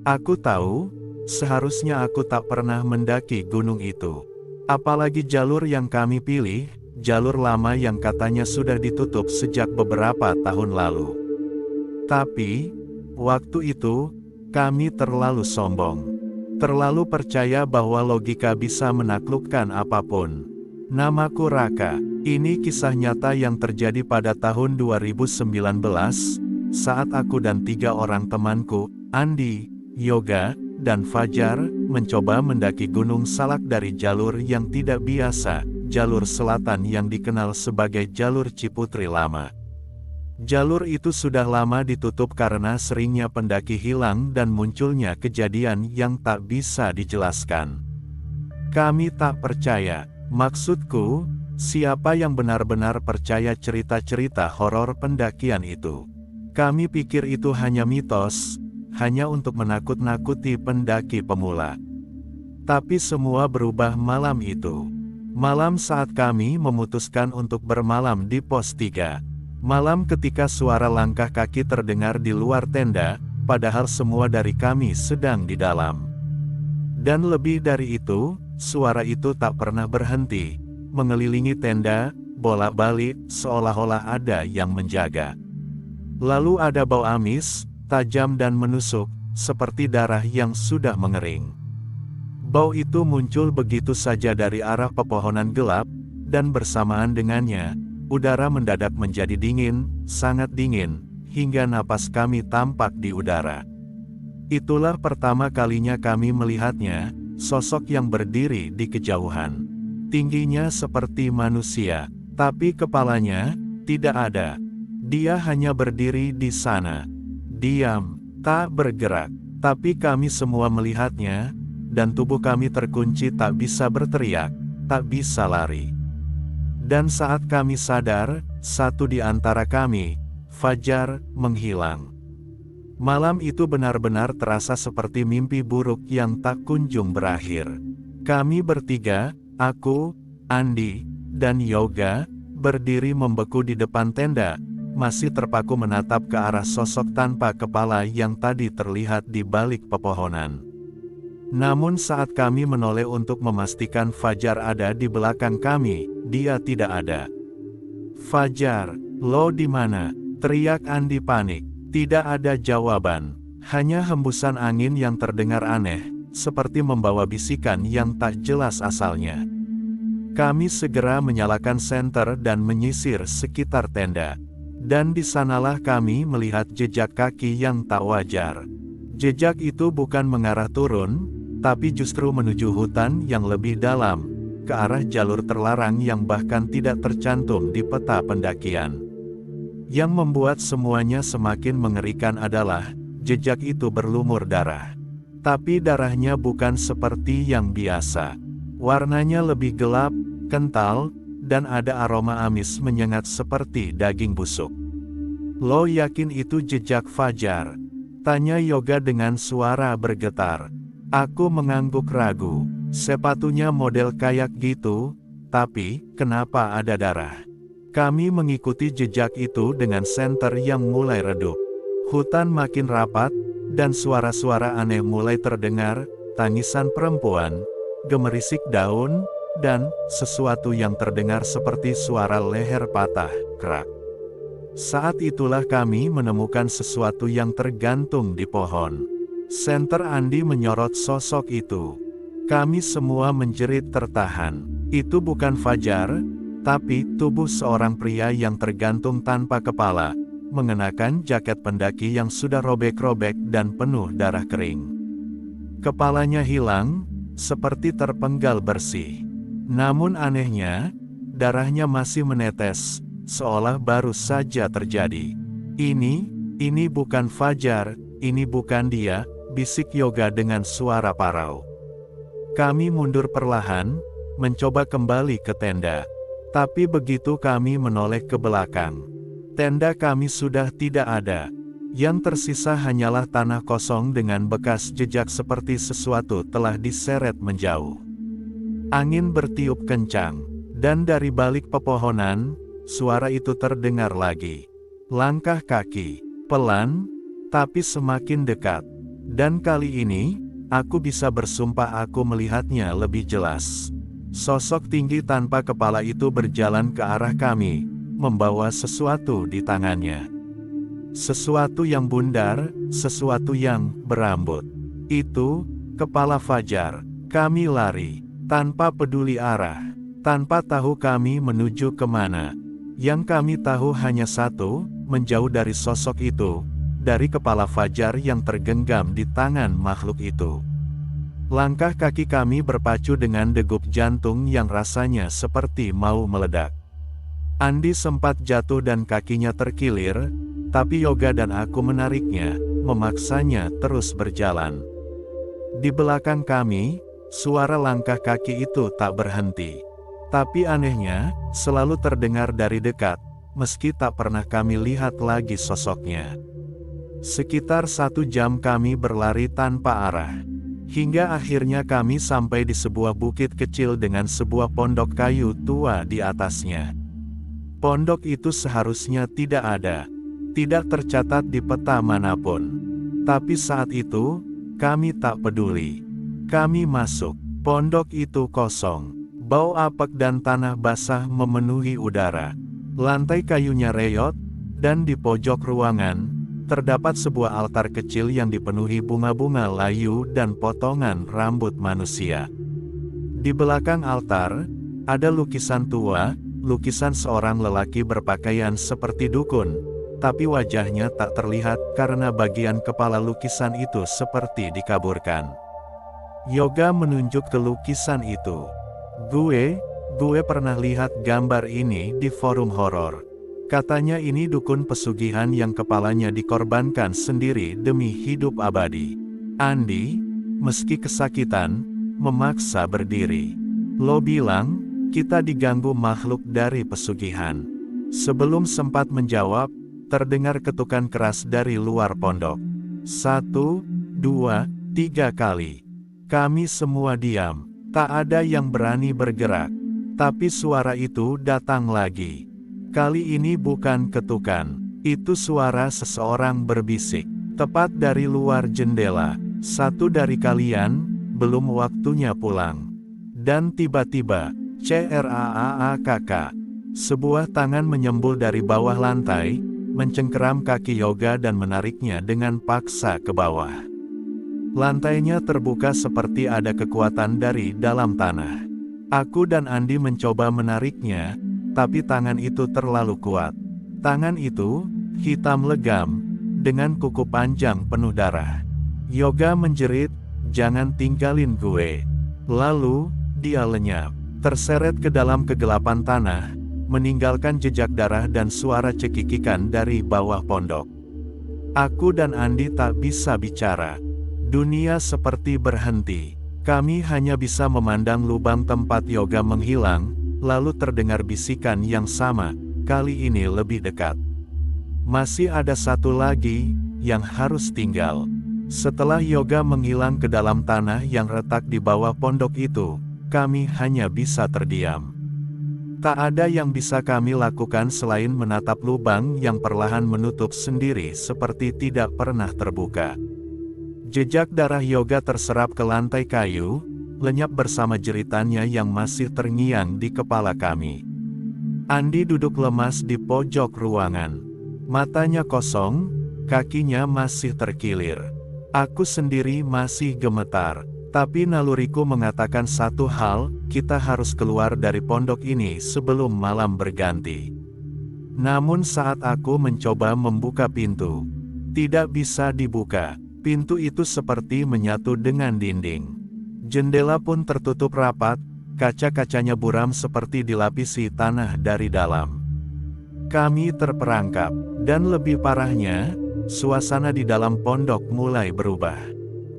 Aku tahu, seharusnya aku tak pernah mendaki gunung itu. Apalagi jalur yang kami pilih, jalur lama yang katanya sudah ditutup sejak beberapa tahun lalu. Tapi, waktu itu, kami terlalu sombong. Terlalu percaya bahwa logika bisa menaklukkan apapun. Namaku Raka. Ini kisah nyata yang terjadi pada tahun 2019, saat aku dan 3 orang temanku, Andi, Yoga, dan Fajar, mencoba mendaki Gunung Salak dari jalur yang tidak biasa, jalur selatan yang dikenal sebagai Jalur Ciputri Lama. Jalur itu sudah lama ditutup karena seringnya pendaki hilang dan munculnya kejadian yang tak bisa dijelaskan. Kami tak percaya, maksudku, siapa yang benar-benar percaya cerita-cerita horor pendakian itu? Kami pikir itu hanya mitos, hanya untuk menakut-nakuti pendaki pemula. Tapi semua berubah malam itu. Malam saat kami memutuskan untuk bermalam di pos 3. Malam ketika suara langkah kaki terdengar di luar tenda, padahal semua dari kami sedang di dalam. Dan lebih dari itu, suara itu tak pernah berhenti, mengelilingi tenda, bolak-balik, seolah-olah ada yang menjaga. Lalu ada bau amis, tajam dan menusuk, seperti darah yang sudah mengering. Bau itu muncul begitu saja dari arah pepohonan gelap, dan bersamaan dengannya, udara mendadak menjadi dingin, sangat dingin, hingga napas kami tampak di udara. Itulah pertama kalinya kami melihatnya, sosok yang berdiri di kejauhan. Tingginya seperti manusia, tapi kepalanya tidak ada. Dia hanya berdiri di sana. Diam, tak bergerak. Tapi kami semua melihatnya, dan tubuh kami terkunci tak bisa berteriak, tak bisa lari. Dan saat kami sadar, satu di antara kami, Fajar, menghilang. Malam itu benar-benar terasa seperti mimpi buruk yang tak kunjung berakhir. Kami bertiga, aku, Andi, dan Yoga, berdiri membeku di depan tenda, masih terpaku menatap ke arah sosok tanpa kepala yang tadi terlihat di balik pepohonan. Namun saat kami menoleh untuk memastikan Fajar ada di belakang kami, dia tidak ada. "Fajar, lo di mana?" teriak Andi panik. Tidak ada jawaban, hanya hembusan angin yang terdengar aneh, seperti membawa bisikan yang tak jelas asalnya. Kami segera menyalakan senter dan menyisir sekitar tenda. Dan di sanalah kami melihat jejak kaki yang tak wajar. Jejak itu bukan mengarah turun, tapi justru menuju hutan yang lebih dalam, ke arah jalur terlarang yang bahkan tidak tercantum di peta pendakian. Yang membuat semuanya semakin mengerikan adalah, jejak itu berlumur darah. Tapi darahnya bukan seperti yang biasa. Warnanya lebih gelap, kental, dan ada aroma amis menyengat seperti daging busuk. "Lo yakin itu jejak Fajar?" tanya Yoga dengan suara bergetar. Aku mengangguk ragu. Sepatunya model kayak gitu, tapi kenapa ada darah? Kami mengikuti jejak itu dengan senter yang mulai redup. Hutan makin rapat, dan suara-suara aneh mulai terdengar, tangisan perempuan, gemerisik daun, dan sesuatu yang terdengar seperti suara leher patah, krak. Saat itulah kami menemukan sesuatu yang tergantung di pohon. Senter Andi menyorot sosok itu. Kami semua menjerit tertahan. Itu bukan Fajar, tapi tubuh seorang pria yang tergantung tanpa kepala, mengenakan jaket pendaki yang sudah robek-robek dan penuh darah kering. Kepalanya hilang, seperti terpenggal bersih. Namun anehnya, darahnya masih menetes, seolah baru saja terjadi. Ini bukan Fajar, ini bukan dia, bisik Yoga dengan suara parau. Kami mundur perlahan, mencoba kembali ke tenda. Tapi begitu kami menoleh ke belakang, tenda kami sudah tidak ada. Yang tersisa hanyalah tanah kosong dengan bekas jejak seperti sesuatu telah diseret menjauh. Angin bertiup kencang, dan dari balik pepohonan, suara itu terdengar lagi. Langkah kaki, pelan, tapi semakin dekat. Dan kali ini, aku bisa bersumpah aku melihatnya lebih jelas. Sosok tinggi tanpa kepala itu berjalan ke arah kami, membawa sesuatu di tangannya. Sesuatu yang bundar, sesuatu yang berambut. Itu, kepala Fajar. Kami lari, tanpa peduli arah, tanpa tahu kami menuju kemana. Yang kami tahu hanya satu, menjauh dari sosok itu, dari kepala Fajar yang tergenggam di tangan makhluk itu. Langkah kaki kami berpacu dengan degup jantung yang rasanya seperti mau meledak. Andi sempat jatuh dan kakinya terkilir, tapi Yoga dan aku menariknya, memaksanya terus berjalan. Di belakang kami, suara langkah kaki itu tak berhenti. Tapi anehnya, selalu terdengar dari dekat, meski tak pernah kami lihat lagi sosoknya. Sekitar 1 jam kami berlari tanpa arah. Hingga akhirnya kami sampai di sebuah bukit kecil dengan sebuah pondok kayu tua di atasnya. Pondok itu seharusnya tidak ada, tidak tercatat di peta manapun. Tapi saat itu, kami tak peduli. Kami masuk, pondok itu kosong. Bau apek dan tanah basah memenuhi udara. Lantai kayunya reyot, dan di pojok ruangan, terdapat sebuah altar kecil yang dipenuhi bunga-bunga layu dan potongan rambut manusia. Di belakang altar, ada lukisan tua, lukisan seorang lelaki berpakaian seperti dukun, tapi wajahnya tak terlihat karena bagian kepala lukisan itu seperti dikaburkan. Yoga menunjuk ke lukisan itu. Gue pernah lihat gambar ini di forum horor. Katanya ini dukun pesugihan yang kepalanya dikorbankan sendiri demi hidup abadi. Andi, meski kesakitan, memaksa berdiri. Lo bilang, kita diganggu makhluk dari pesugihan. Sebelum sempat menjawab, terdengar ketukan keras dari luar pondok. 1, 2, 3 kali. Kami semua diam, tak ada yang berani bergerak. Tapi suara itu datang lagi. Kali ini bukan ketukan, itu suara seseorang berbisik, tepat dari luar jendela. Satu dari kalian, belum waktunya pulang. Dan tiba-tiba, CRAAAKK. Sebuah tangan menyembul dari bawah lantai, mencengkeram kaki Yoga dan menariknya dengan paksa ke bawah. Lantainya terbuka seperti ada kekuatan dari dalam tanah. Aku dan Andi mencoba menariknya, tapi tangan itu terlalu kuat. Tangan itu, hitam legam, dengan kuku panjang penuh darah. Yoga menjerit, "Jangan tinggalin gue." Lalu, dia lenyap, terseret ke dalam kegelapan tanah, meninggalkan jejak darah dan suara cekikikan dari bawah pondok. Aku dan Andi tak bisa bicara. Dunia seperti berhenti. Kami hanya bisa memandang lubang tempat Yoga menghilang. Lalu terdengar bisikan yang sama, kali ini lebih dekat. Masih ada satu lagi, yang harus tinggal. Setelah Yoga menghilang ke dalam tanah yang retak di bawah pondok itu, kami hanya bisa terdiam. Tak ada yang bisa kami lakukan selain menatap lubang yang perlahan menutup sendiri seperti tidak pernah terbuka. Jejak darah Yoga terserap ke lantai kayu, lenyap bersama jeritannya yang masih terngiang di kepala kami. Andi duduk lemas di pojok ruangan. Matanya kosong, kakinya masih terkilir. Aku sendiri masih gemetar, tapi naluriku mengatakan satu hal, kita harus keluar dari pondok ini sebelum malam berganti. Namun saat aku mencoba membuka pintu, tidak bisa dibuka. Pintu itu seperti menyatu dengan dinding. Jendela pun tertutup rapat, kaca-kacanya buram seperti dilapisi tanah dari dalam. Kami terperangkap, dan lebih parahnya, suasana di dalam pondok mulai berubah.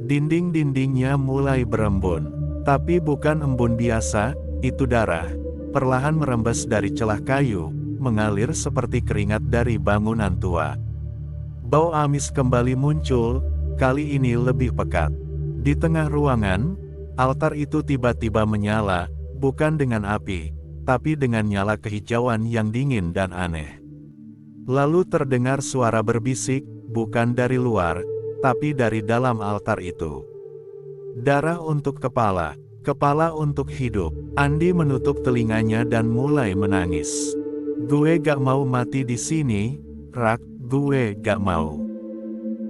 Dinding-dindingnya mulai berembun, tapi bukan embun biasa, itu darah. Perlahan merembes dari celah kayu, mengalir seperti keringat dari bangunan tua. Bau amis kembali muncul, kali ini lebih pekat. Di tengah ruangan, altar itu tiba-tiba menyala, bukan dengan api, tapi dengan nyala kehijauan yang dingin dan aneh. Lalu terdengar suara berbisik, bukan dari luar, tapi dari dalam altar itu. Darah untuk kepala, kepala untuk hidup. Andi menutup telinganya dan mulai menangis. Gue gak mau mati di sini, Rak, gue gak mau.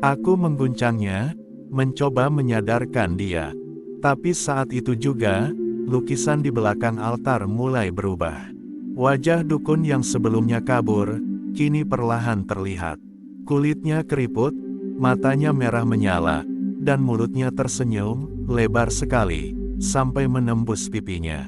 Aku mengguncangnya, mencoba menyadarkan dia. Tapi saat itu juga, lukisan di belakang altar mulai berubah. Wajah dukun yang sebelumnya kabur, kini perlahan terlihat. Kulitnya keriput, matanya merah menyala, dan mulutnya tersenyum, lebar sekali, sampai menembus pipinya.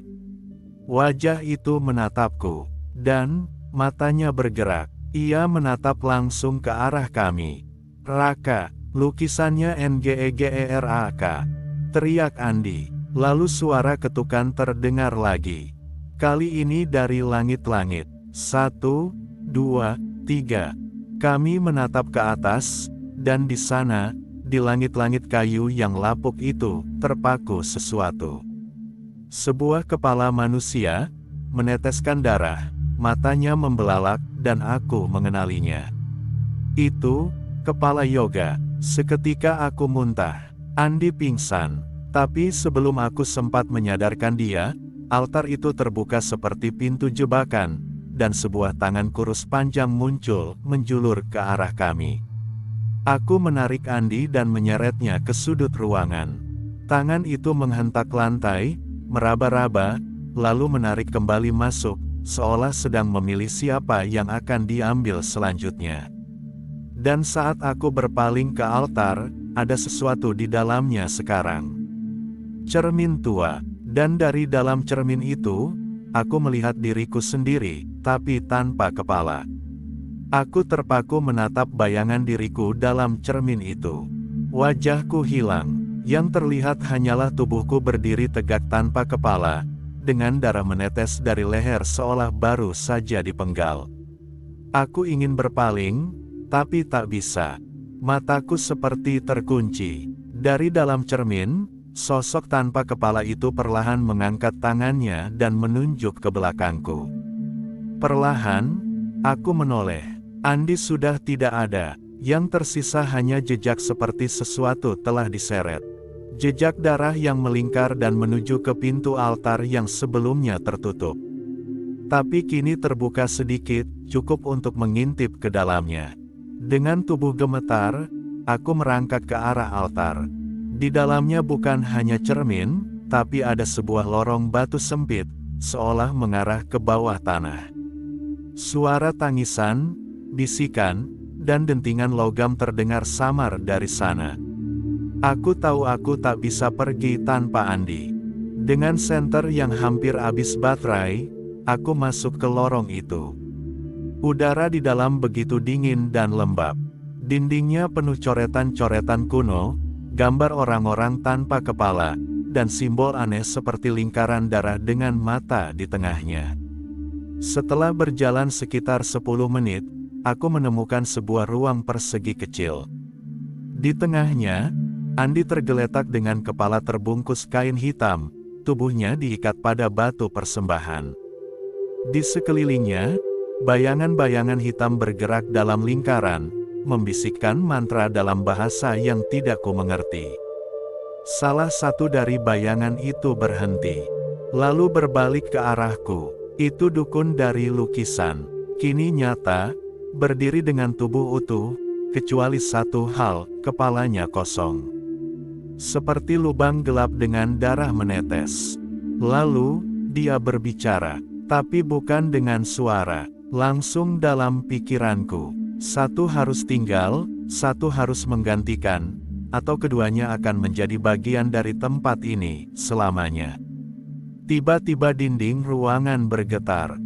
Wajah itu menatapku, dan matanya bergerak. Ia menatap langsung ke arah kami. Raka, lukisannya NGEGERAK, teriak Andi. Lalu suara ketukan terdengar lagi. Kali ini dari langit-langit. 1, 2, 3. Kami menatap ke atas, dan di sana, di langit-langit kayu yang lapuk itu, terpaku sesuatu. Sebuah kepala manusia, meneteskan darah, matanya membelalak, dan aku mengenalinya. Itu, kepala Yoga. Seketika aku muntah. Andi pingsan. Tapi sebelum aku sempat menyadarkan dia, altar itu terbuka seperti pintu jebakan, dan sebuah tangan kurus panjang muncul, menjulur ke arah kami. Aku menarik Andi dan menyeretnya ke sudut ruangan. Tangan itu menghentak lantai, meraba-raba, lalu menarik kembali masuk, seolah sedang memilih siapa yang akan diambil selanjutnya. Dan saat aku berpaling ke altar, ada sesuatu di dalamnya sekarang. Cermin tua, dan dari dalam cermin itu, aku melihat diriku sendiri, tapi tanpa kepala. Aku terpaku menatap bayangan diriku dalam cermin itu. Wajahku hilang, yang terlihat hanyalah tubuhku berdiri tegak tanpa kepala, dengan darah menetes dari leher seolah baru saja dipenggal. Aku ingin berpaling, tapi tak bisa. Mataku seperti terkunci. Dari dalam cermin, sosok tanpa kepala itu perlahan mengangkat tangannya dan menunjuk ke belakangku. Perlahan, aku menoleh. Andi sudah tidak ada. Yang tersisa hanya jejak seperti sesuatu telah diseret. Jejak darah yang melingkar dan menuju ke pintu altar yang sebelumnya tertutup. Tapi kini terbuka sedikit, cukup untuk mengintip ke dalamnya. Dengan tubuh gemetar, aku merangkak ke arah altar. Di dalamnya bukan hanya cermin, tapi ada sebuah lorong batu sempit, seolah mengarah ke bawah tanah. Suara tangisan, bisikan, dan dentingan logam terdengar samar dari sana. Aku tahu aku tak bisa pergi tanpa Andi. Dengan senter yang hampir habis baterai, aku masuk ke lorong itu. Udara di dalam begitu dingin dan lembab. Dindingnya penuh coretan-coretan kuno, gambar orang-orang tanpa kepala, dan simbol aneh seperti lingkaran darah dengan mata di tengahnya. Setelah berjalan sekitar 10 menit, aku menemukan sebuah ruang persegi kecil. Di tengahnya, Andi tergeletak dengan kepala terbungkus kain hitam, tubuhnya diikat pada batu persembahan. Di sekelilingnya, bayangan-bayangan hitam bergerak dalam lingkaran, membisikkan mantra dalam bahasa yang tidak ku mengerti. Salah satu dari bayangan itu berhenti, lalu berbalik ke arahku. Itu dukun dari lukisan, kini nyata, berdiri dengan tubuh utuh, kecuali satu hal, kepalanya kosong. Seperti lubang gelap dengan darah menetes. Lalu, dia berbicara, tapi bukan dengan suara, langsung dalam pikiranku. Satu harus tinggal, satu harus menggantikan, atau keduanya akan menjadi bagian dari tempat ini, selamanya. Tiba-tiba dinding ruangan bergetar.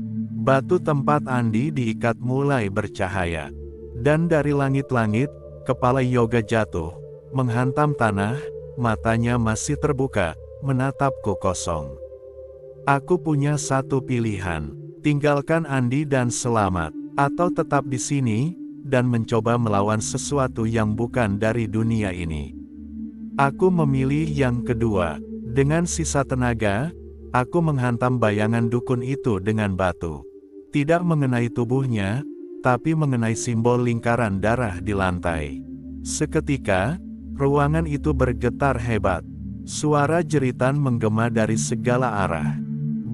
Batu tempat Andi diikat mulai bercahaya. Dan dari langit-langit, kepala Yoga jatuh, menghantam tanah, matanya masih terbuka, menatapku kosong. Aku punya satu pilihan, tinggalkan Andi dan selamat, atau tetap di sini, dan mencoba melawan sesuatu yang bukan dari dunia ini. Aku memilih yang kedua. Dengan sisa tenaga, aku menghantam bayangan dukun itu dengan batu. Tidak mengenai tubuhnya, tapi mengenai simbol lingkaran darah di lantai. Seketika, Ruangan itu bergetar hebat. Suara jeritan menggema dari segala arah.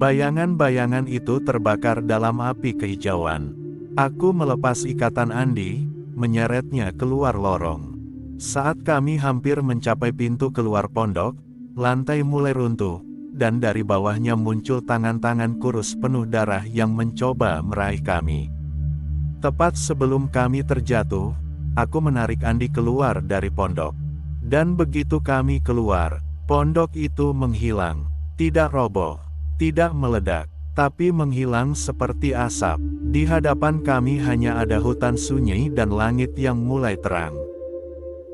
Bayangan-bayangan itu terbakar dalam api kehijauan. Aku melepas ikatan Andi, menyeretnya keluar lorong. Saat kami hampir mencapai pintu keluar pondok, lantai mulai runtuh, dan dari bawahnya muncul tangan-tangan kurus penuh darah yang mencoba meraih kami. Tepat sebelum kami terjatuh, aku menarik Andi keluar dari pondok. Dan begitu kami keluar, pondok itu menghilang. Tidak roboh, tidak meledak, tapi menghilang seperti asap. Di hadapan kami hanya ada hutan sunyi dan langit yang mulai terang.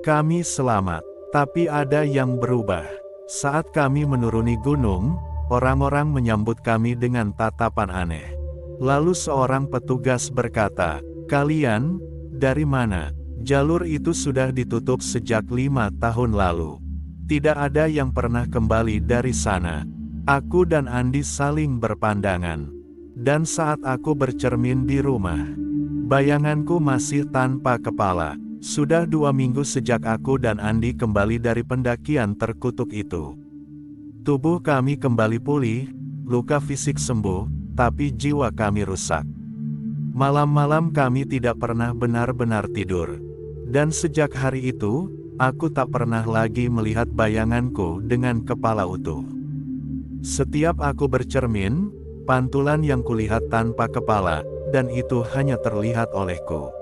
Kami selamat, tapi ada yang berubah. Saat kami menuruni gunung, orang-orang menyambut kami dengan tatapan aneh. Lalu seorang petugas berkata, "Kalian, dari mana?" Jalur itu sudah ditutup sejak 5 tahun lalu. Tidak ada yang pernah kembali dari sana. Aku dan Andi saling berpandangan. Dan saat aku bercermin di rumah, bayanganku masih tanpa kepala. Sudah 2 minggu sejak aku dan Andi kembali dari pendakian terkutuk itu. Tubuh kami kembali pulih, luka fisik sembuh, tapi jiwa kami rusak. Malam-malam kami tidak pernah benar-benar tidur. Dan sejak hari itu, aku tak pernah lagi melihat bayanganku dengan kepala utuh. Setiap aku bercermin, pantulan yang kulihat tanpa kepala, dan itu hanya terlihat olehku.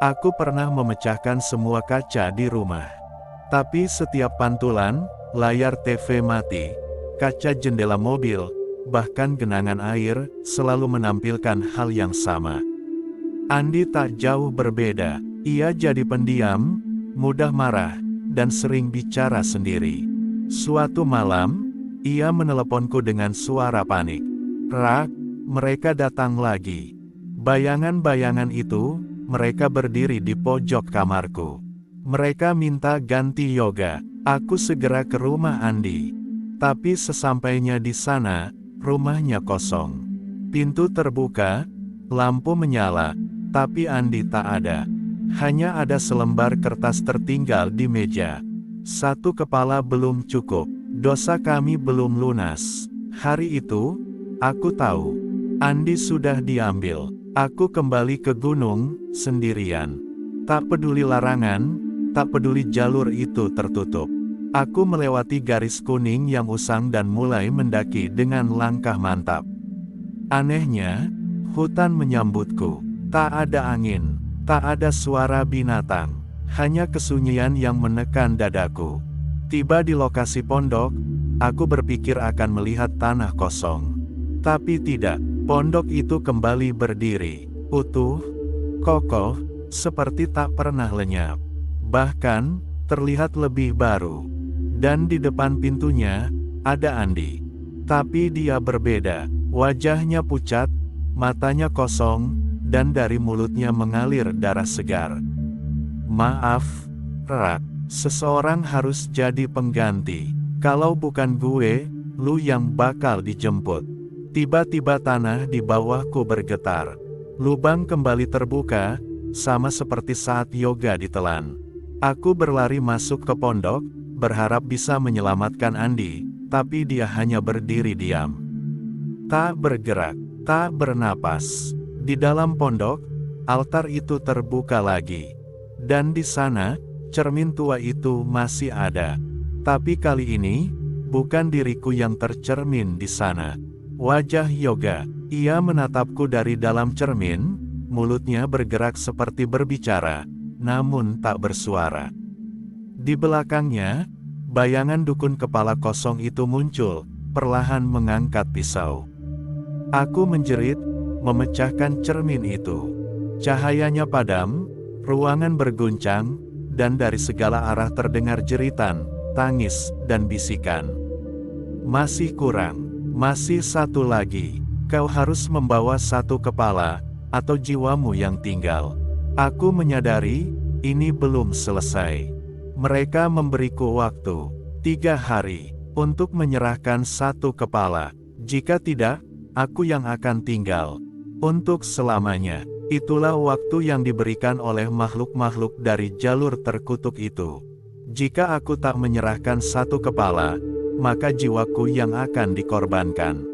Aku pernah memecahkan semua kaca di rumah. Tapi setiap pantulan, layar TV mati, kaca jendela mobil, bahkan genangan air, selalu menampilkan hal yang sama. Andi tak jauh berbeda. Ia jadi pendiam, mudah marah, dan sering bicara sendiri. Suatu malam, ia meneleponku dengan suara panik. "Rak, mereka datang lagi." Bayangan-bayangan itu, mereka berdiri di pojok kamarku. Mereka minta ganti yoga. Aku segera ke rumah Andi. Tapi sesampainya di sana, rumahnya kosong. Pintu terbuka, lampu menyala, tapi Andi tak ada. Hanya ada selembar kertas tertinggal di meja. Satu kepala belum cukup, dosa kami belum lunas. Hari itu, aku tahu, Andi sudah diambil. Aku kembali ke gunung, sendirian. Tak peduli larangan, tak peduli jalur itu tertutup. Aku melewati garis kuning yang usang dan mulai mendaki dengan langkah mantap. Anehnya, hutan menyambutku. Tak ada angin. Tak ada suara binatang, hanya kesunyian yang menekan dadaku. Tiba di lokasi pondok, aku berpikir akan melihat tanah kosong. Tapi tidak, pondok itu kembali berdiri, utuh, kokoh, seperti tak pernah lenyap. Bahkan, terlihat lebih baru. Dan di depan pintunya, ada Andi. Tapi dia berbeda, wajahnya pucat, matanya kosong, dan dari mulutnya mengalir darah segar. "Maaf, Rak, seseorang harus jadi pengganti. Kalau bukan gue, lu yang bakal dijemput." Tiba-tiba tanah di bawahku bergetar. Lubang kembali terbuka, sama seperti saat yoga ditelan. Aku berlari masuk ke pondok, berharap bisa menyelamatkan Andi, tapi dia hanya berdiri diam. Tak bergerak, tak bernapas. Di dalam pondok, altar itu terbuka lagi. Dan di sana, cermin tua itu masih ada. Tapi kali ini, bukan diriku yang tercermin di sana. Wajah yoga, ia menatapku dari dalam cermin, mulutnya bergerak seperti berbicara, namun tak bersuara. Di belakangnya, bayangan dukun kepala kosong itu muncul, perlahan mengangkat pisau. Aku menjerit, memecahkan cermin itu. Cahayanya padam, ruangan berguncang, dan dari segala arah terdengar jeritan, tangis, dan bisikan. "Masih kurang, masih satu lagi. Kau harus membawa satu kepala, atau jiwamu yang tinggal." Aku menyadari, ini belum selesai. Mereka memberiku waktu 3 hari, untuk menyerahkan satu kepala. Jika tidak, aku yang akan tinggal. Untuk selamanya. Itulah waktu yang diberikan oleh makhluk-makhluk dari jalur terkutuk itu. Jika aku tak menyerahkan satu kepala, maka jiwaku yang akan dikorbankan.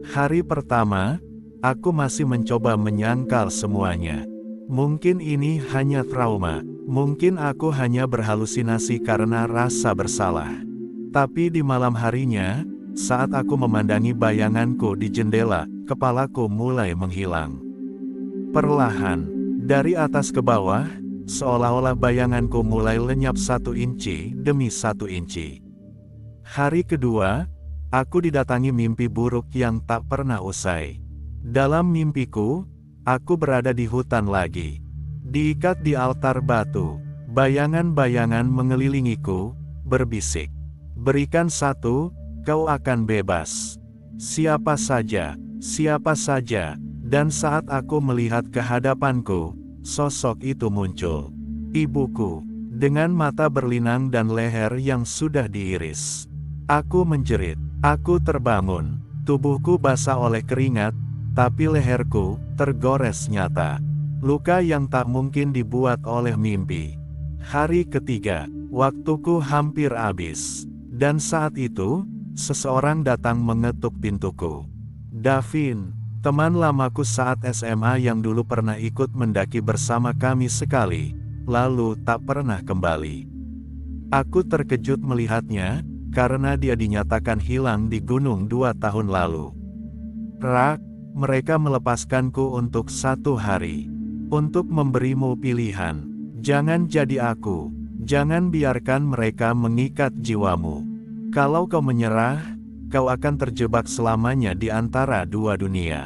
Hari pertama, aku masih mencoba menyangkal semuanya. Mungkin ini hanya trauma, mungkin aku hanya berhalusinasi karena rasa bersalah. Tapi di malam harinya, saat aku memandangi bayanganku di jendela, kepalaku mulai menghilang. Perlahan, dari atas ke bawah, seolah-olah bayanganku mulai lenyap 1 inci demi 1 inci. Hari kedua, aku didatangi mimpi buruk yang tak pernah usai. Dalam mimpiku, aku berada di hutan lagi. Diikat di altar batu, bayangan-bayangan mengelilingiku, berbisik. Berikan 1, kau akan bebas. Siapa saja, dan saat aku melihat ke hadapanku, sosok itu muncul. Ibuku, dengan mata berlinang dan leher yang sudah diiris. Aku menjerit, aku terbangun, tubuhku basah oleh keringat, tapi leherku tergores nyata. Luka yang tak mungkin dibuat oleh mimpi. Hari ketiga, waktuku hampir habis. Dan saat itu, seseorang datang mengetuk pintuku. Davin, teman lamaku saat SMA yang dulu pernah ikut mendaki bersama kami sekali, lalu tak pernah kembali. Aku terkejut melihatnya, karena dia dinyatakan hilang di gunung 2 tahun lalu. Rak, mereka melepaskanku untuk 1 hari. Untuk memberimu pilihan. Jangan jadi aku. Jangan biarkan mereka mengikat jiwamu. Kalau kau menyerah, kau akan terjebak selamanya di antara 2 dunia.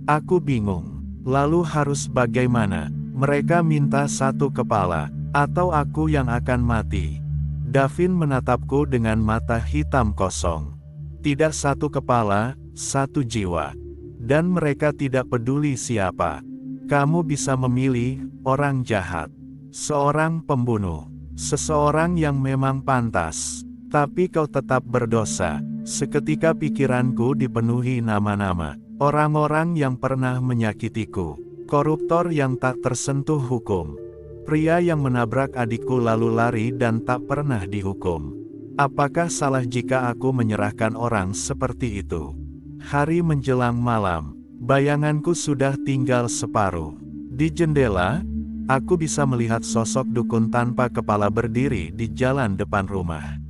Aku bingung. Lalu harus bagaimana? Mereka minta 1 kepala, atau aku yang akan mati. Davin menatapku dengan mata hitam kosong. Tidak 1 kepala, 1 jiwa. Dan mereka tidak peduli siapa. Kamu bisa memilih orang jahat, seorang pembunuh, seseorang yang memang pantas. Tapi kau tetap berdosa. Seketika pikiranku dipenuhi nama-nama orang-orang yang pernah menyakitiku, koruptor yang tak tersentuh hukum, pria yang menabrak adikku lalu lari dan tak pernah dihukum. Apakah salah jika aku menyerahkan orang seperti itu? Hari menjelang malam, bayanganku sudah tinggal separuh. Di jendela, aku bisa melihat sosok dukun tanpa kepala berdiri di jalan depan rumah.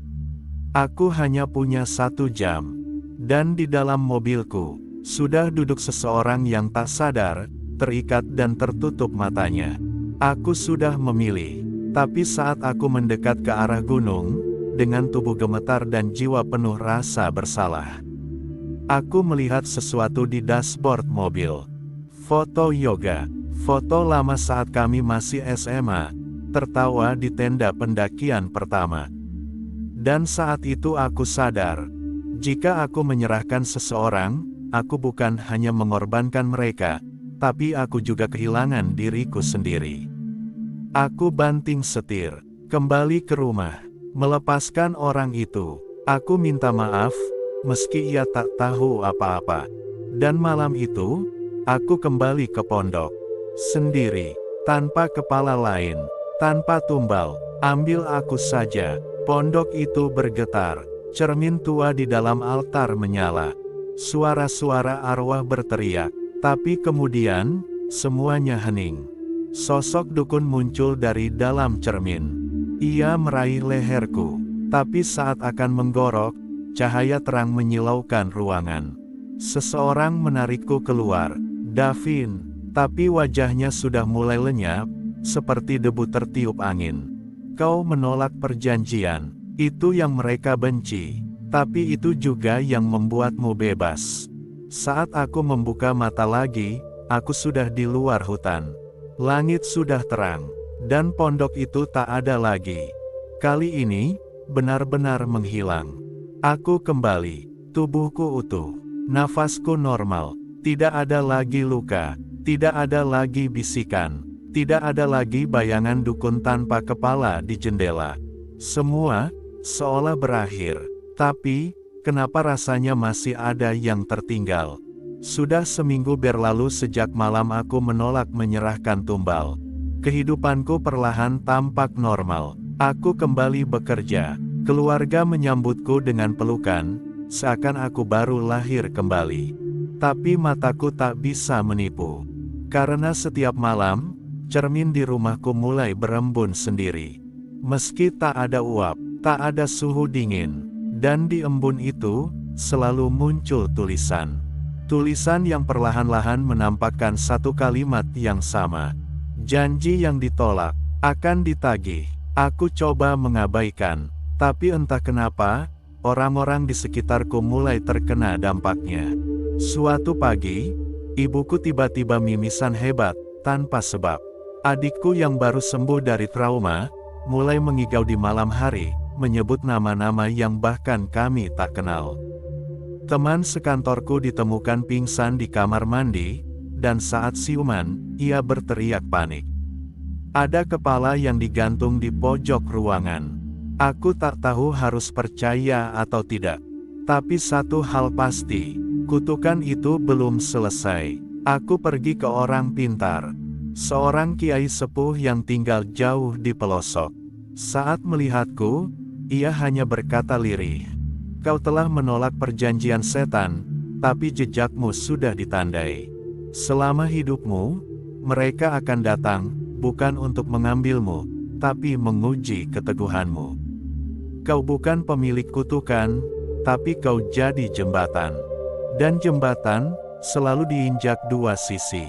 Aku hanya punya 1 jam. Dan di dalam mobilku, sudah duduk seseorang yang tak sadar, terikat dan tertutup matanya. Aku sudah memilih, tapi saat aku mendekat ke arah gunung, dengan tubuh gemetar dan jiwa penuh rasa bersalah, aku melihat sesuatu di dashboard mobil. Foto yoga, foto lama saat kami masih SMA, tertawa di tenda pendakian pertama. Dan saat itu aku sadar, jika aku menyerahkan seseorang, aku bukan hanya mengorbankan mereka, tapi aku juga kehilangan diriku sendiri. Aku banting setir, kembali ke rumah, melepaskan orang itu. Aku minta maaf, meski ia tak tahu apa-apa. Dan malam itu, aku kembali ke pondok. Sendiri, tanpa kepala lain, tanpa tumbal. Ambil aku saja. Pondok itu bergetar, cermin tua di dalam altar menyala. Suara-suara arwah berteriak, tapi kemudian, semuanya hening. Sosok dukun muncul dari dalam cermin. Ia meraih leherku, tapi saat akan menggorok, cahaya terang menyilaukan ruangan. Seseorang menarikku keluar, Davin, tapi wajahnya sudah mulai lenyap, seperti debu tertiup angin. Kau menolak perjanjian, itu yang mereka benci, tapi itu juga yang membuatmu bebas. Saat aku membuka mata lagi, aku sudah di luar hutan. Langit sudah terang, dan pondok itu tak ada lagi. Kali ini, benar-benar menghilang. Aku kembali, tubuhku utuh, nafasku normal, tidak ada lagi luka, tidak ada lagi bisikan, tidak ada lagi bayangan dukun tanpa kepala di jendela. Semua, seolah berakhir, tapi, kenapa rasanya masih ada yang tertinggal? Sudah seminggu berlalu sejak malam aku menolak menyerahkan tumbal. Kehidupanku perlahan tampak normal. Aku kembali bekerja. Keluarga menyambutku dengan pelukan, seakan aku baru lahir kembali. Tapi mataku tak bisa menipu. Karena setiap malam, cermin di rumahku mulai berembun sendiri. Meski tak ada uap, tak ada suhu dingin, dan di embun itu, selalu muncul tulisan. Tulisan yang perlahan-lahan menampakkan satu kalimat yang sama. Janji yang ditolak, akan ditagih. Aku coba mengabaikan, tapi entah kenapa, orang-orang di sekitarku mulai terkena dampaknya. Suatu pagi, ibuku tiba-tiba mimisan hebat, tanpa sebab. Adikku yang baru sembuh dari trauma, mulai mengigau di malam hari, menyebut nama-nama yang bahkan kami tak kenal. Teman sekantorku ditemukan pingsan di kamar mandi, dan saat siuman, ia berteriak panik. Ada kepala yang digantung di pojok ruangan. Aku tak tahu harus percaya atau tidak. Tapi satu hal pasti, kutukan itu belum selesai. Aku pergi ke orang pintar. Seorang kiai sepuh yang tinggal jauh di pelosok. Saat melihatku, ia hanya berkata lirih, "Kau telah menolak perjanjian setan, tapi jejakmu sudah ditandai. Selama hidupmu, mereka akan datang, bukan untuk mengambilmu, tapi menguji keteguhanmu. Kau bukan pemilik kutukan, tapi kau jadi jembatan. Dan jembatan, selalu diinjak dua sisi."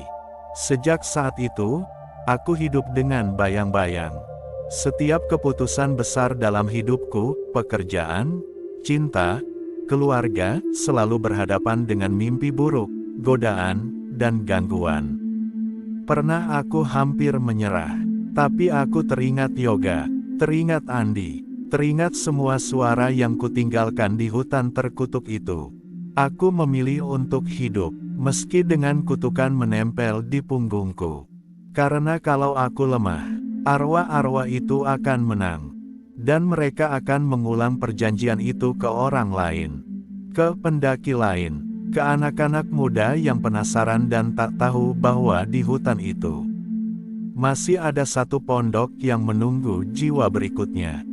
Sejak saat itu, aku hidup dengan bayang-bayang. Setiap keputusan besar dalam hidupku, pekerjaan, cinta, keluarga, selalu berhadapan dengan mimpi buruk, godaan, dan gangguan. Pernah aku hampir menyerah, tapi aku teringat yoga, teringat Andi, teringat semua suara yang kutinggalkan di hutan terkutuk itu. Aku memilih untuk hidup, meski dengan kutukan menempel di punggungku. Karena kalau aku lemah, arwah-arwah itu akan menang. Dan mereka akan mengulang perjanjian itu ke orang lain. Ke pendaki lain. Ke anak-anak muda yang penasaran dan tak tahu bahwa di hutan itu masih ada satu pondok yang menunggu jiwa berikutnya.